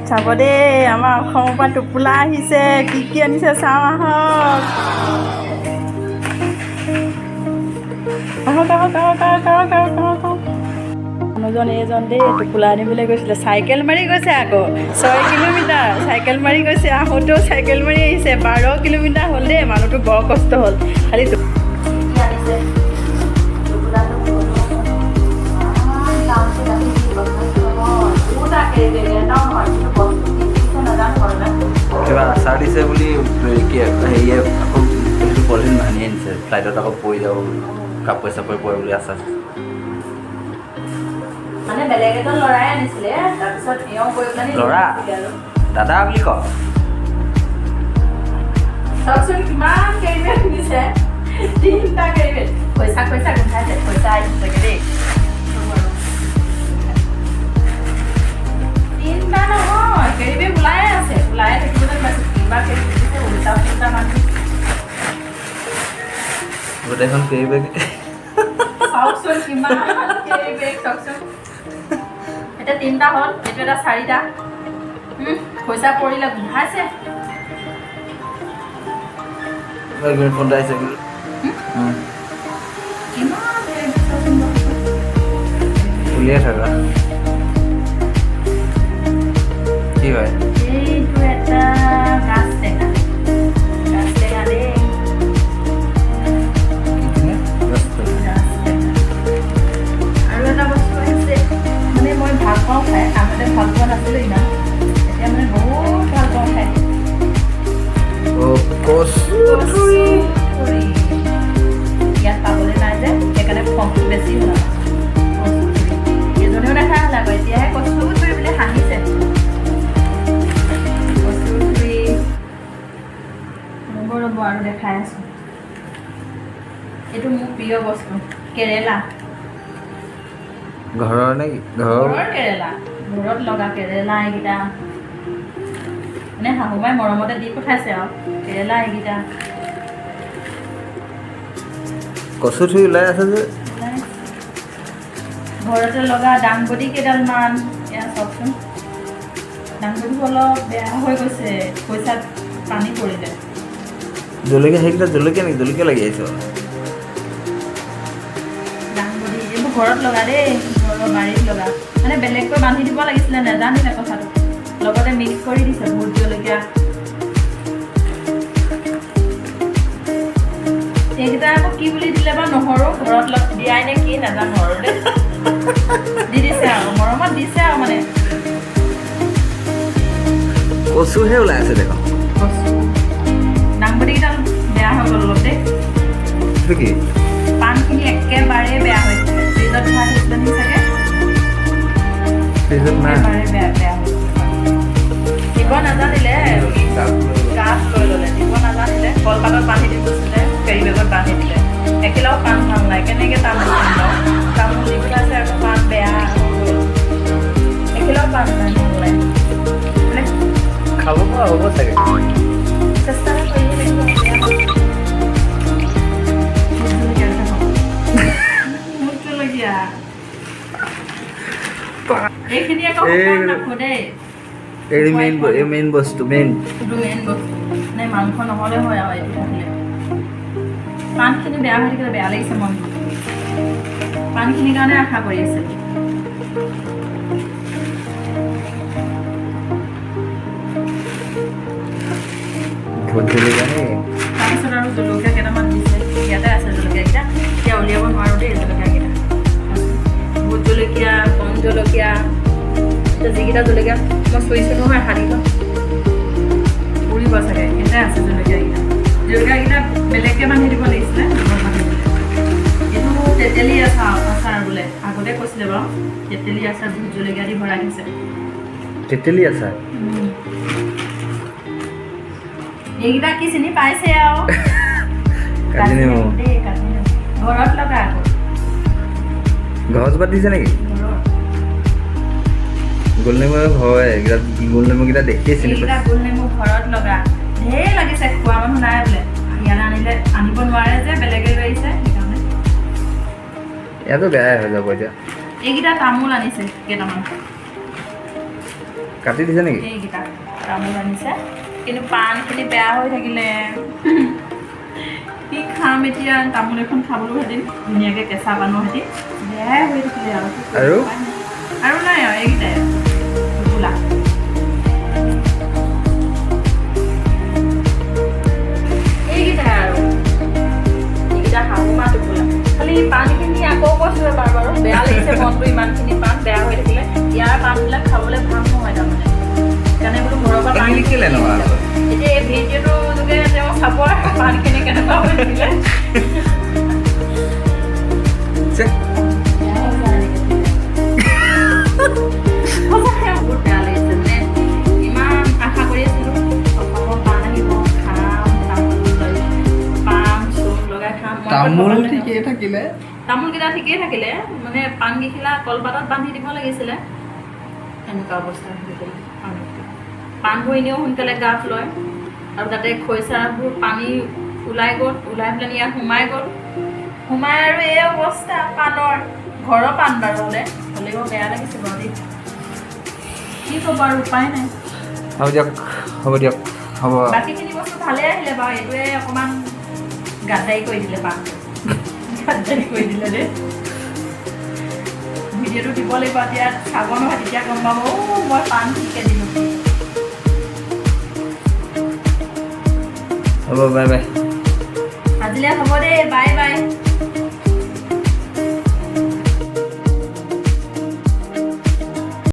চাব দেই আমাৰ অসমৰ পৰা টোপোলা আহিছে কি আনিছে চাওঁ আহক মানুহজন এইজন দেই টোপোলা আনিবলৈ গৈছিলে চাইকেল মাৰি গৈছে আকৌ 6 কিলোমিটাৰ চাইকেল মাৰি গৈছে আহোঁতেও চাইকেল মাৰি আহিছে 12 কিলোমিটাৰ হ'ল দেই মানুহটো বৰ কষ্ট হ'ল খালি কিবা আচাৰ দিছে বুলি কি হেৰিয়ে আকৌ পলিথিন ভাঙি আনিছে ফ্লাইটত আকৌ পৰি যাব কাপোৰ চাপোৰ পৰে বুলি আচাৰ মানে বেলেগ এজন ল'ৰাই আনিছিলে তাৰপিছত এওঁ গৈ পেলাই ল'ৰা দাদা বুলি ক চাওকচোন কিমান কেৰিবেগ দিছে 3টা কেৰিবেগ পইচা গোন্ধাইছে পইচা আহিছে দেই 3টা নহয় কেৰিবেগ ওলাই আছে ওলাই থাকিবলৈ পাইছোঁ কিবা কেৰিবেগ দিছে উল্টা মানুহ গোটেইখন কেৰিবেগ চাওকচোন কিমান কেৰিবেগ চাওকচোন এটা 3টা হ'ল এইটো এটা 4টা পইচা পৰিলে গোন্ধাইছে ফোন আহিছে উলিয়াই থাকা কি হয় এইটো এটা গাছ টেঙা দেই আৰু এটা বস্তু আহিছে মানে মই ভাল পাওঁ খাই আগতে ভাল পোৱা নাছিলোঁ ইমান এতিয়া মানে বহুত ভাল পাওঁ খাই ইয়াত পাবলৈ নাই যে সেইকাৰণে খংটো বেছি হ'ল এজনেও দেখা হ'ল আকৌ এতিয়াহে কচুথুৰি বুলি হাঁহিছে কচুথুৰি ৰ'ব আৰু দেখাই আছোঁ এইটো মোৰ প্ৰিয় বস্তু কেৰেলা ঘৰৰ নেকি ঘৰৰ কেৰেলা ঘৰত লগা কেৰেলা এইকেইটা মানে শাহুমাই মৰমতে দি পঠাইছে আৰু কেৰেলা এইকেইটা কচুথুৰি ওলাই আছে যে ঘৰতে লগা দাংবডি কেইডালমান এয়া চাওকচোন দাংবডিবোৰ অলপ বেয়া হৈ গৈছে পইচাত পানী পৰিলে জলকীয়া সেইকেইটা জলকীয়া নেকি জলকীয়া লাগি আহিছে দাংবডি এইবোৰ ঘৰত লগা দেই ঘৰৰ বাৰীত লগা মানে বেলেগকৈ বান্ধি দিব লাগিছিলে নেজানিলে কথাটো লগতে মিক্স কৰি দিছে ভোট জলকীয়া এইকেইটা আকৌ কি বুলি দিলে বা নহৰু ঘৰত দিয়াই নে কি নাজানো আৰু দেই দি দিছে আৰু মৰমত দিছে আৰু মানে কচুহে ওলাই আছে দেখোন কচু দাংবডিকেইডাল বেয়া হৈ গ'ল অলপ দেই কি পাণখিনি একেবাৰে বেয়া হৈছে ফ্ৰিজত ভৰাই থৈছিলে নি চাগে একেবাৰে বেয়া হৈছে দিব নাজানিলে গাছ লৈ ল'লে দিব নাজানিলে কলপাতত বান্ধি দি গৈছিলে কেৰিবেগত বান্ধি দিলে একেলাও পাণ ভাল নাই কেনেকৈ তামোল তামোল দি পেলাই আকৌ পাণ বেয়া একেলাও পাণ নাই নহ'লে মানে খাব পৰা হ'ব চাগে চেষ্টা কৰিব লাগিব এইখিনি আকৌ নাখো দেই এই মেইন বস্তু মেইন বস্তু মানে মাংস নহ'লে হয় আৰু এইটো থাকিলে পাণখিনি বেয়া হৈ থাকিলে বেয়া লাগিছে মন পাণখিনিৰ কাৰণে আশা কৰি আছে তাৰপিছত আৰু জলকীয়া কেইটামান দিছে ইয়াতে আছে জলকীয়াকেইটা এতিয়া উলিয়াব নোৱাৰোঁ দেই জলকীয়াকেইটা ভোট জলকীয়া কণ জলকীয়া যিকেইটা জলকীয়া মই চুইছোঁ নহয় হাৰিখন উৰিব চাগে এটাই আছে জলকীয়াকেইটা বেলেগকৈ বান্ধি দিব লাগিছিলে এইটো তেতেলী আচাৰ বোলে আগতে কৈছিলে বাৰু তেতেলী আচাৰ ভোট জলকীয়া দি ভৰাই দিছে তেতেলী আচাৰ এইকেইটা কি চিনি পাইছে আৰু ঘৰত লগা আকৌ ঘৰত দিছে নেকি গোল নেমু হয় এইকেইটা গোল নেমুকেইটা দেখিয়ে চিনি পাইছে গোল নেমু ঘৰত লগা ঢেৰ লাগিছে খোৱা মানুহ নাই বোলে ইয়ালৈ আনিলে আনিব নোৱাৰে যে বেলেগে লৈ আহিছে সেইকাৰণে ইয়াতো বেয়াই হৈ যাব এতিয়া এইকেইটা তামোল আনিছে কেইটামান কাটি দিছে নেকি এইকেইটা তামোল আনিছে কিন্তু পাণখিনি বেয়া হৈ থাকিলে কি খাম এতিয়া তামোল এখন খাবলৈ হেঁতিন ধুনীয়াকৈ কেঁচা পাণৰ হেঁতি বেয়াই হৈ থাকিলে আৰু নাই আৰু এইকেইটাই টোপোলা এইকেইটাই আৰু এইকেইটা শাহু মা টোপোলা খালি পাণখিনি আকৌ কৈছোঁ এবাৰ বাৰু বেয়া লাগিছে মনটো ইমানখিনি পাণ বেয়া হৈ থাকিলে ইয়াৰ পাণবিলাক খাবলৈ ভাল নহয় তাৰমানে সেইকাৰণে বোলো ঘৰৰ পৰা পাণ কেলে নহয় এতিয়া এই ভিডিঅ'টোৰ যোগে তেওঁ চাব পাণখিনি কেনেকুৱা হৈ থাকিলে বহুত বেয়া লাগিছে মানে ইমান আশা কৰি আছিলোঁ অসমৰ পাণ আহিব খাম পাণ চোন লগাই খাম তামোল ঠিকেই থাকিলে তামোলকেইটা ঠিকেই থাকিলে মানে পাণকেইখিলা কলপাতত বান্ধি দিব লাগিছিলে এনেকুৱা অৱস্থা হৈ গ'ল পাণবোৰ এনেও সোনকালে গাপ লয় আৰু তাতে খৰিচাবোৰ পানী ওলাই গ'ল ওলাই পেলাই ইয়াত সোমাই আৰু এই অৱস্থা পাণৰ ঘৰৰ পাণ বাৰু হ'লেও বেয়া লাগিছে বাৰু দেই কি ক'ব আৰু উপায় নাই হ'ব দিয়ক হ'ব বাকীখিনি বস্তু ভালে আহিলে বাৰু এইটোৱে অকণমান গাদ্দাৰি কৰি দিলে পাণ গাদ্দাৰি কৰি দিলে দেই ভিডিঅ'টো দিব লাগিব এতিয়া চাব নহয় তেতিয়া গম পাব মই পাণ ঠিকে দিলোঁ হ'ব বাই বাই আজিলৈ হ'ব দেই বাই বাই